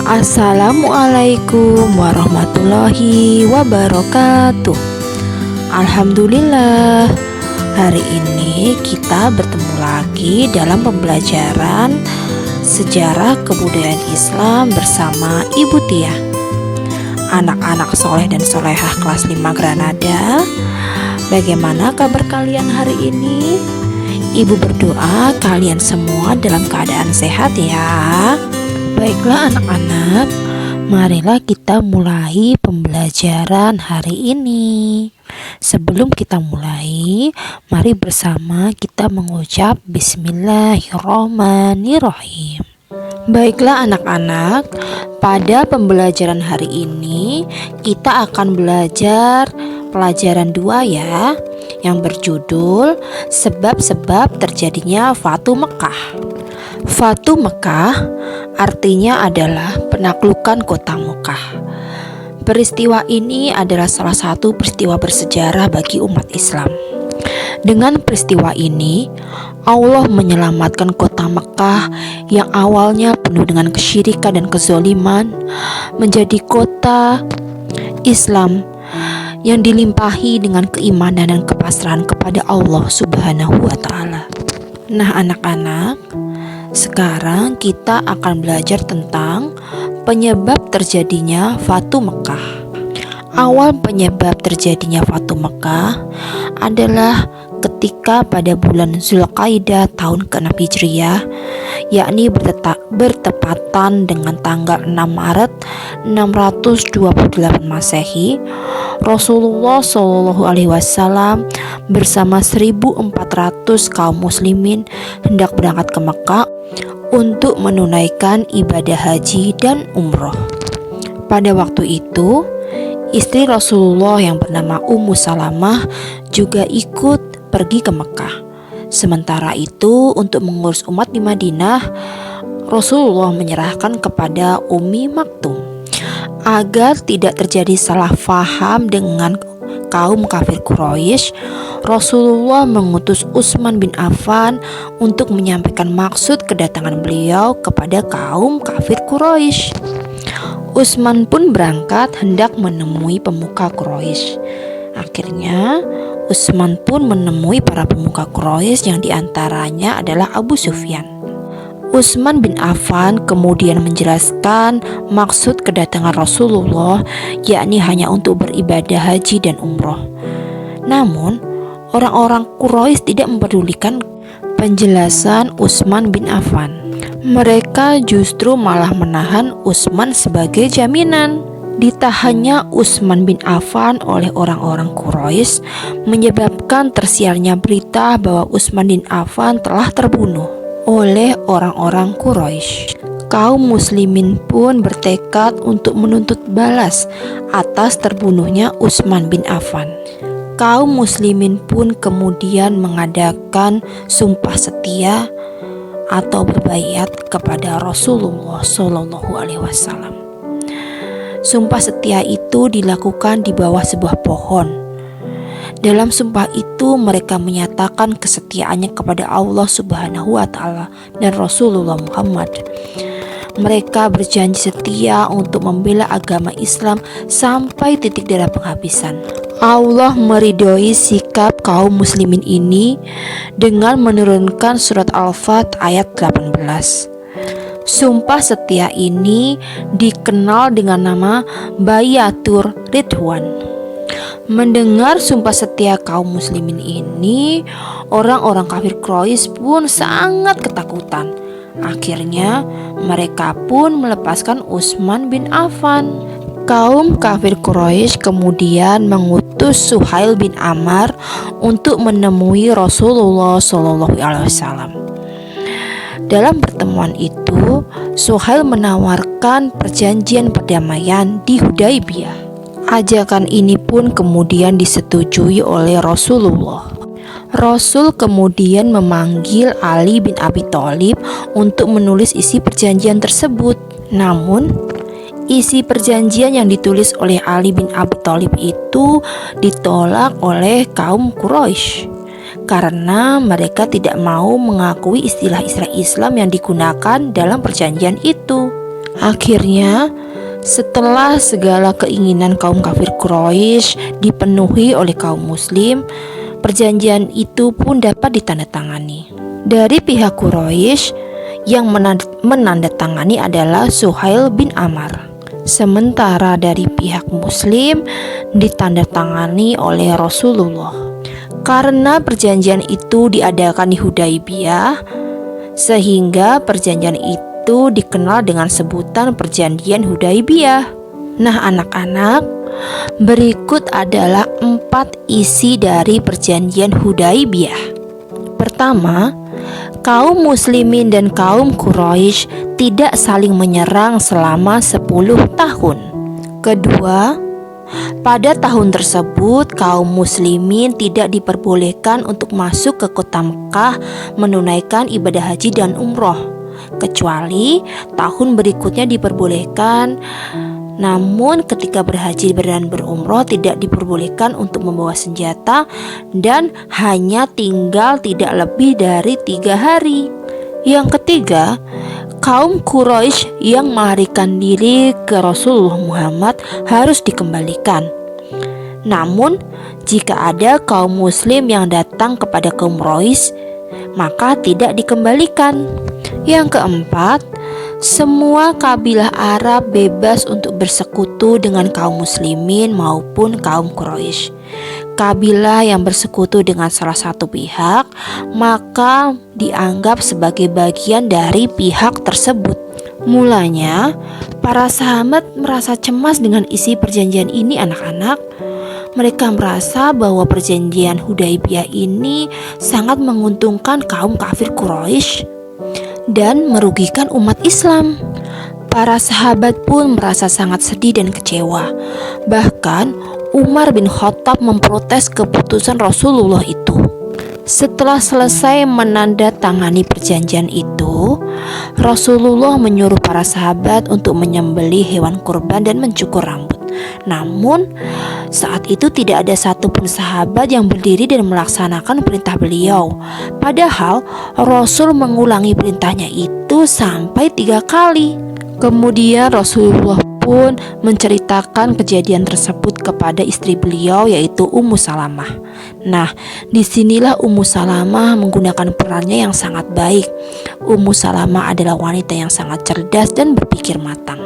Assalamualaikum warahmatullahi wabarakatuh. Alhamdulillah, hari ini kita bertemu lagi dalam pembelajaran sejarah kebudayaan Islam bersama Ibu Tia. Anak-anak soleh dan solehah kelas 5 Granada, bagaimana kabar kalian hari ini? Ibu berdoa kalian semua dalam keadaan sehat ya. Baiklah anak-anak, marilah kita mulai pembelajaran hari ini. Sebelum kita mulai, mari bersama kita mengucap Bismillahirrahmanirrahim. Baiklah anak-anak, pada pembelajaran hari ini kita akan belajar pelajaran 2 ya, yang berjudul Sebab-sebab terjadinya Fatu Mekah. Fatu Mekah artinya adalah penaklukan kota Mekah. Peristiwa ini adalah salah satu peristiwa bersejarah bagi umat Islam. Dengan peristiwa ini, Allah menyelamatkan kota Mekah yang awalnya penuh dengan kesyirikan dan kezaliman menjadi kota Islam yang dilimpahi dengan keimanan dan kepasrahan kepada Allah Subhanahu wa Ta'ala. Nah anak-anak, sekarang kita akan belajar tentang penyebab terjadinya Fatu Mekah. Awal penyebab terjadinya Fatu Mekah adalah ketika pada bulan Zulqaidah tahun ke-6 Hijriah, yakni bertepatan dengan tanggal 6 Maret 628 Masehi, Rasulullah SAW bersama 1.400 kaum muslimin hendak berangkat ke Mekah untuk menunaikan ibadah haji dan umroh. Pada waktu itu, istri Rasulullah yang bernama Ummu Salamah juga ikut pergi ke Mekah. Sementara itu, untuk mengurus umat di Madinah, Rasulullah menyerahkan kepada Ummi Maktum. Agar tidak terjadi salah faham dengan kaum kafir Quraisy, Rasulullah mengutus Utsman bin Affan untuk menyampaikan maksud kedatangan beliau kepada kaum kafir Quraisy. Utsman pun berangkat hendak menemui pemuka Quraisy. Akhirnya Utsman pun menemui para pemuka Quraisy yang diantaranya adalah Abu Sufyan. Utsman bin Affan kemudian menjelaskan maksud kedatangan Rasulullah, yakni hanya untuk beribadah haji dan umroh. Namun, orang-orang Quraisy tidak mempedulikan penjelasan Utsman bin Affan. Mereka justru malah menahan Utsman sebagai jaminan. Ditahannya Utsman bin Affan oleh orang-orang Quraisy menyebabkan tersiarnya berita bahwa Utsman bin Affan telah terbunuh oleh orang-orang Quraisy. Kaum muslimin pun bertekad untuk menuntut balas atas terbunuhnya Utsman bin Affan. Kaum muslimin pun kemudian mengadakan sumpah setia atau berbaiat kepada Rasulullah SAW. Sumpah setia itu dilakukan di bawah sebuah pohon. Dalam sumpah itu mereka menyatakan kesetiaannya kepada Allah Subhanahu wa Ta'ala dan Rasulullah Muhammad. Mereka berjanji setia untuk membela agama Islam sampai titik darah penghabisan. Allah meridhoi sikap kaum muslimin ini dengan menurunkan surat Al-Fat ayat 18. Sumpah setia ini dikenal dengan nama Bayatur Ridwan. Mendengar sumpah setia kaum muslimin ini, orang-orang kafir Quraisy pun sangat ketakutan. Akhirnya mereka pun melepaskan Utsman bin Affan. Kaum kafir Quraisy kemudian mengutus Suhail bin Amr untuk menemui Rasulullah SAW. Dalam pertemuan itu, Suhail menawarkan perjanjian perdamaian di Hudaybiyah. Ajakan ini pun kemudian disetujui oleh Rasulullah. Rasul kemudian memanggil Ali bin Abi Thalib untuk menulis isi perjanjian tersebut. Namun, isi perjanjian yang ditulis oleh Ali bin Abi Thalib itu ditolak oleh kaum Quraisy karena mereka tidak mau mengakui istilah-istilah Islam yang digunakan dalam perjanjian itu. Akhirnya, setelah segala keinginan kaum kafir Quraisy dipenuhi oleh kaum muslim, perjanjian itu pun dapat ditandatangani. Dari pihak Quraisy, yang menandatangani adalah Suhail bin Amr. Sementara dari pihak muslim ditandatangani oleh Rasulullah. Karena perjanjian itu diadakan di Hudaybiyah, sehingga perjanjian itu dikenal dengan sebutan perjanjian Hudaybiyah. Nah anak-anak, berikut adalah 4 isi dari perjanjian Hudaybiyah. Pertama, kaum muslimin dan kaum Quraisy tidak saling menyerang selama 10 tahun. Kedua, pada tahun tersebut kaum muslimin tidak diperbolehkan untuk masuk ke kota Mekah menunaikan ibadah haji dan umroh, kecuali tahun berikutnya diperbolehkan. Namun ketika berhaji dan berumroh tidak diperbolehkan untuk membawa senjata dan hanya tinggal tidak lebih dari 3 hari. Yang ketiga, kaum Quraisy yang melarikan diri ke Rasulullah Muhammad harus dikembalikan. Namun, jika ada kaum muslim yang datang kepada kaum Quraisy, maka tidak dikembalikan. Yang keempat, semua kabilah Arab bebas untuk bersekutu dengan kaum muslimin maupun kaum Quraisy. Kabilah yang bersekutu dengan salah satu pihak maka dianggap sebagai bagian dari pihak tersebut. Mulanya, para sahabat merasa cemas dengan isi perjanjian ini anak-anak. Mereka merasa bahwa perjanjian Hudaybiyah ini sangat menguntungkan kaum kafir Quraisy dan merugikan umat Islam. Para sahabat pun merasa sangat sedih dan kecewa. Bahkan Umar bin Khattab memprotes keputusan Rasulullah itu. Setelah selesai menandatangani perjanjian itu, Rasulullah menyuruh para sahabat untuk menyembelih hewan kurban dan mencukur rambut. Namun, saat itu tidak ada satupun sahabat yang berdiri dan melaksanakan perintah beliau. Padahal Rasul mengulangi perintahnya itu sampai 3 kali. Kemudian Rasulullah pun menceritakan kejadian tersebut kepada istri beliau, yaitu Ummu Salamah. Nah, disinilah Ummu Salamah menggunakan perannya yang sangat baik. Ummu Salamah adalah wanita yang sangat cerdas dan berpikir matang.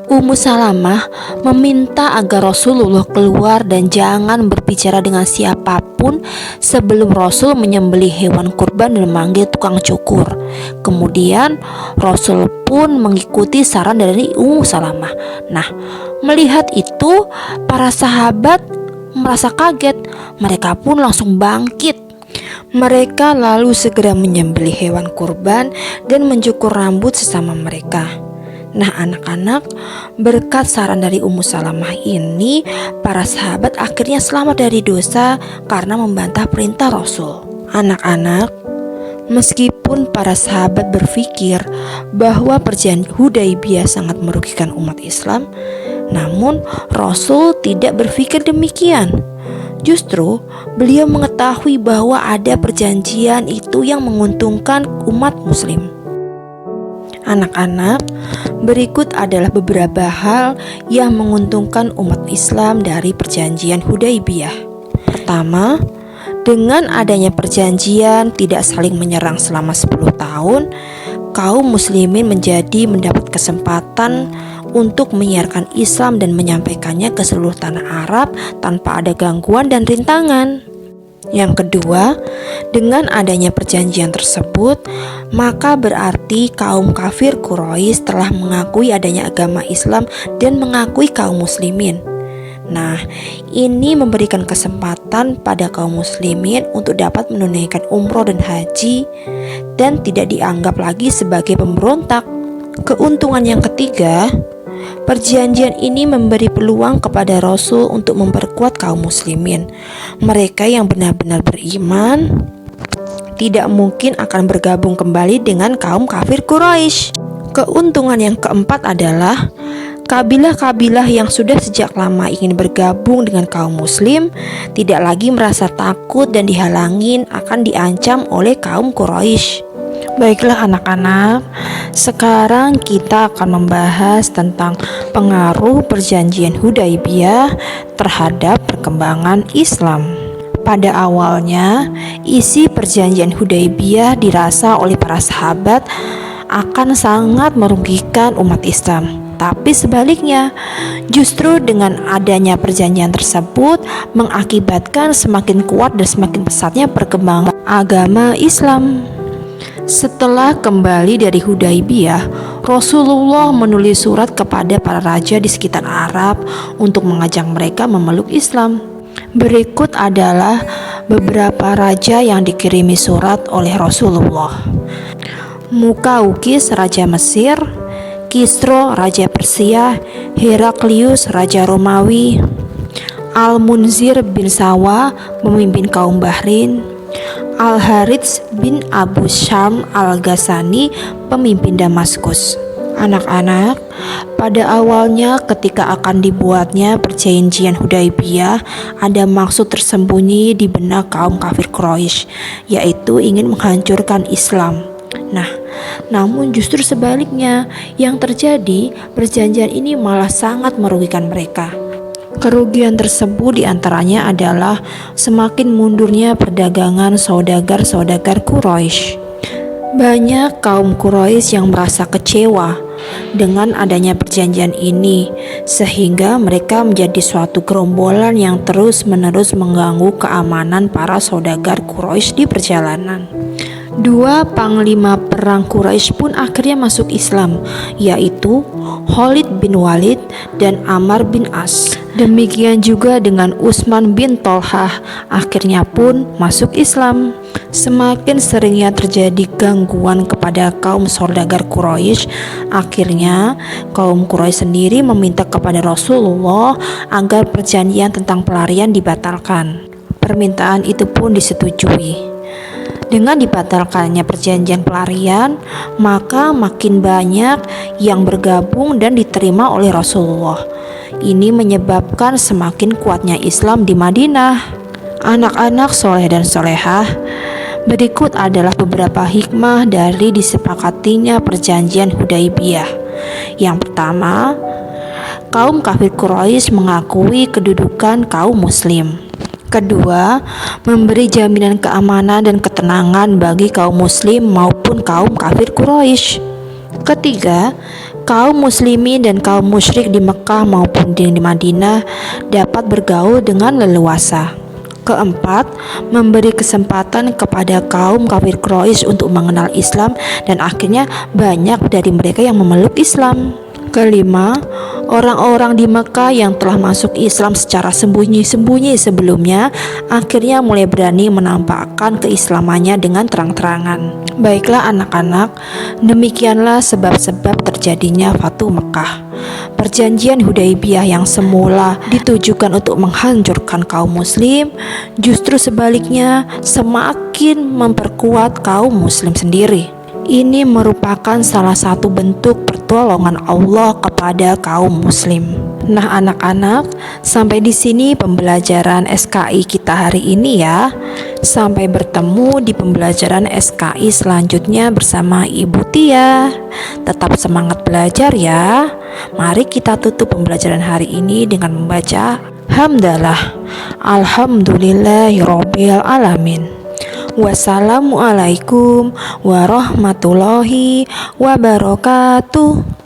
Ummu Salamah meminta agar Rasulullah keluar dan jangan berbicara dengan siapapun sebelum Rasul menyembelih hewan kurban dan memanggil tukang cukur. Kemudian Rasul pun mengikuti saran dari Ummu Salamah. Nah, melihat itu para sahabat merasa kaget. Mereka pun langsung bangkit. Mereka lalu segera menyembelih hewan kurban dan mencukur rambut sesama mereka. Nah anak-anak, berkat saran dari Ummu Salamah ini, para sahabat akhirnya selamat dari dosa karena membantah perintah Rasul. Anak-anak, meskipun para sahabat berpikir bahwa perjanjian Hudaybiyah sangat merugikan umat Islam, namun Rasul tidak berpikir demikian. Justru beliau mengetahui bahwa ada perjanjian itu yang menguntungkan umat muslim. Anak-anak, berikut adalah beberapa hal yang menguntungkan umat Islam dari perjanjian Hudaybiyah. Pertama, dengan adanya perjanjian tidak saling menyerang selama 10 tahun, kaum muslimin mendapat kesempatan untuk menyiarkan Islam dan menyampaikannya ke seluruh tanah Arab tanpa ada gangguan dan rintangan. Yang kedua, dengan adanya perjanjian tersebut, maka berarti kaum kafir Quraisy telah mengakui adanya agama Islam dan mengakui kaum muslimin. Nah, ini memberikan kesempatan pada kaum muslimin untuk dapat menunaikan umroh dan haji dan tidak dianggap lagi sebagai pemberontak. Keuntungan yang ketiga, perjanjian ini memberi peluang kepada Rasul untuk memperkuat kaum muslimin. Mereka yang benar-benar beriman tidak mungkin akan bergabung kembali dengan kaum kafir Quraisy. Keuntungan yang keempat adalah kabilah-kabilah yang sudah sejak lama ingin bergabung dengan kaum muslim tidak lagi merasa takut dan dihalangin akan diancam oleh kaum Quraisy. Baiklah anak-anak, sekarang kita akan membahas tentang pengaruh perjanjian Hudaibiyah terhadap perkembangan Islam. Pada awalnya, isi perjanjian Hudaibiyah dirasa oleh para sahabat akan sangat merugikan umat Islam. Tapi sebaliknya, justru dengan adanya perjanjian tersebut mengakibatkan semakin kuat dan semakin pesatnya perkembangan agama Islam. Setelah kembali dari Hudaibiyah, Rasulullah menulis surat kepada para raja di sekitar Arab untuk mengajak mereka memeluk Islam. Berikut adalah beberapa raja yang dikirimi surat oleh Rasulullah. Mukaukis, Raja Mesir; Kisro, Raja Persia; Heraklius, Raja Romawi; Al-Munzir bin Sawa, pemimpin kaum Bahrain; Al-Harits bin Abu Syam Al-Ghasani, pemimpin Damaskus. Anak-anak, pada awalnya ketika akan dibuatnya perjanjian Hudaibiyah, ada maksud tersembunyi di benak kaum kafir Quraisy, yaitu ingin menghancurkan Islam. Namun justru sebaliknya, yang terjadi perjanjian ini malah sangat merugikan mereka. Kerugian tersebut diantaranya adalah semakin mundurnya perdagangan saudagar-saudagar Quraisy. Banyak kaum Quraisy yang merasa kecewa dengan adanya perjanjian ini, sehingga mereka menjadi suatu gerombolan yang terus-menerus mengganggu keamanan para saudagar Quraisy di perjalanan. Dua panglima perang Quraisy pun akhirnya masuk Islam, yaitu Khalid bin Walid dan Ammar bin As. Demikian juga dengan Utsman bin Tolhah, akhirnya pun masuk Islam. Semakin seringnya terjadi gangguan kepada kaum saudagar Quraisy, akhirnya kaum Quraisy sendiri meminta kepada Rasulullah agar perjanjian tentang pelarian dibatalkan. Permintaan itu pun disetujui. Dengan dibatalkannya perjanjian pelarian, maka makin banyak yang bergabung dan diterima oleh Rasulullah. Ini menyebabkan semakin kuatnya Islam di Madinah. Anak-anak soleh dan solehah, berikut adalah beberapa hikmah dari disepakatinya perjanjian Hudaibiyah. Yang pertama, kaum kafir Quraisy mengakui kedudukan kaum muslim. Kedua, memberi jaminan keamanan dan ketenangan bagi kaum muslim maupun kaum kafir Quraisy. Ketiga, kaum muslimin dan kaum musyrik di Mekah maupun di Madinah dapat bergaul dengan leluasa. Keempat, memberi kesempatan kepada kaum kafir Quraisy untuk mengenal Islam dan akhirnya banyak dari mereka yang memeluk Islam. Kelima, orang-orang di Mekah yang telah masuk Islam secara sembunyi-sembunyi sebelumnya akhirnya mulai berani menampakkan keislamannya dengan terang-terangan. Baiklah anak-anak, demikianlah sebab-sebab terjadinya Fatu Mekah. Perjanjian Hudaibiyah yang semula ditujukan untuk menghancurkan kaum muslim, justru sebaliknya semakin memperkuat kaum muslim sendiri. Ini merupakan salah satu bentuk pertolongan Allah kepada kaum muslim. Nah anak-anak, sampai di sini pembelajaran SKI kita hari ini ya. Sampai bertemu di pembelajaran SKI selanjutnya bersama Ibu Tia. Tetap semangat belajar ya. Mari kita tutup pembelajaran hari ini dengan membaca Hamdalah. Alhamdulillahirabbil alamin. Wassalamualaikum warahmatullahi wabarakatuh.